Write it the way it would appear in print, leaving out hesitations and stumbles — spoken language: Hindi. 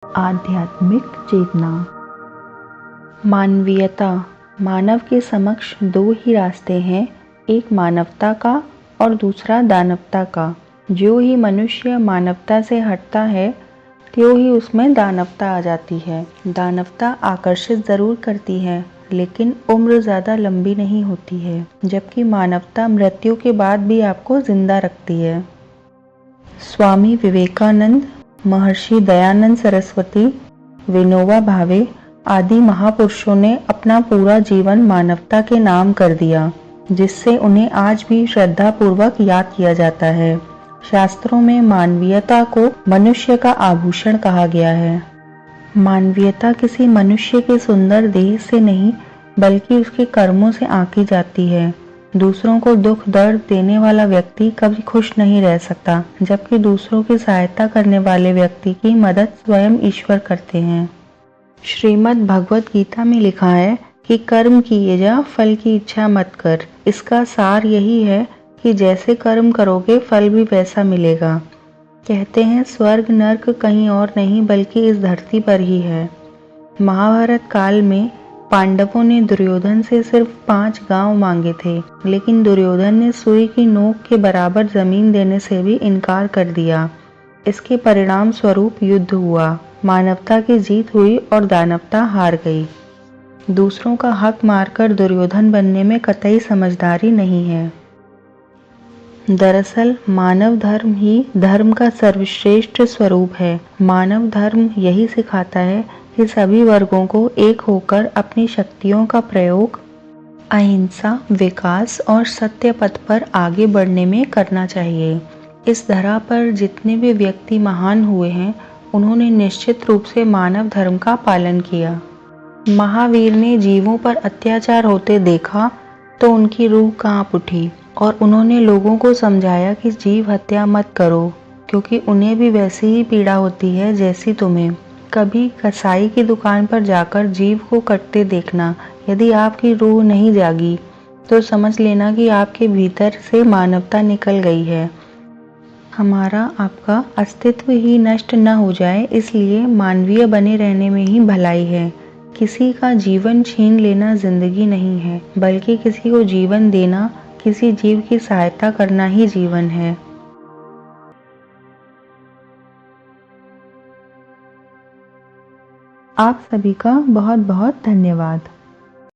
आध्यात्मिक चेतना। मानवीयता। मानव के समक्ष दो ही रास्ते हैं, एक मानवता का और दूसरा दानवता का। जो ही मनुष्य मानवता से हटता है त्यों ही उसमें दानवता आ जाती है। दानवता आकर्षित जरूर करती है लेकिन उम्र ज़्यादा लंबी नहीं होती है, जबकि मानवता मृत्यु के बाद भी आपको जिंदा रखती है। स्वामी विवेकानंद, महर्षि दयानंद सरस्वती, विनोबा भावे आदि महापुरुषों ने अपना पूरा जीवन मानवता के नाम कर दिया, जिससे उन्हें आज भी श्रद्धापूर्वक याद किया जाता है। शास्त्रों में मानवीयता को मनुष्य का आभूषण कहा गया है। मानवीयता किसी मनुष्य के सुंदर देह से नहीं बल्कि उसके कर्मों से आंकी जाती है। दूसरों को दुख दर्द देने वाला व्यक्ति कभी खुश नहीं रह सकता, जबकि दूसरों की सहायता करने वाले व्यक्ति की मदद स्वयं ईश्वर करते हैं। श्रीमद् भगवत गीता में लिखा है कि कर्म किए जा, फल की इच्छा मत कर। इसका सार यही है कि जैसे कर्म करोगे फल भी वैसा मिलेगा। कहते हैं स्वर्ग नर्क कहीं और नहीं बल्कि इस धरती पर ही है। महाभारत काल में पांडवों ने दुर्योधन से सिर्फ 5 गांव मांगे थे, लेकिन दुर्योधन ने सुई की नोक के बराबर जमीन देने से भी इनकार कर दिया। इसके परिणाम स्वरूप युद्ध हुआ, मानवता की जीत हुई और दानवता हार गई। दूसरों का हक मारकर दुर्योधन बनने में कतई समझदारी नहीं है। दरअसल मानव धर्म ही धर्म का सर्वश्रेष्ठ स्वरूप है। मानव धर्म यही सिखाता है कि सभी वर्गों को एक होकर अपनी शक्तियों का प्रयोग अहिंसा, विकास और सत्य पथ पर आगे बढ़ने में करना चाहिए। इस धरा पर जितने भी व्यक्ति महान हुए हैं, उन्होंने निश्चित रूप से मानव धर्म का पालन किया। महावीर ने जीवों पर अत्याचार होते देखा तो उनकी रूह कांप उठी और उन्होंने लोगों को समझाया कि जीव हत्या मत करो, क्योंकि उन्हें भी वैसी ही पीड़ा होती है जैसी तुम्हें। कभी कसाई की दुकान पर जाकर जीव को कटते देखना। यदि आपकी रूह नहीं जागी तो समझ लेना कि आपके भीतर से मानवता निकल गई है। हमारा आपका अस्तित्व ही नष्ट न हो जाए, इसलिए मानवीय बने रहने में ही भलाई है। किसी का जीवन छीन लेना जिंदगी नहीं है, बल्कि किसी को जीवन देना, किसी जीव की सहायता करना ही जीवन है। आप सभी का बहुत बहुत धन्यवाद।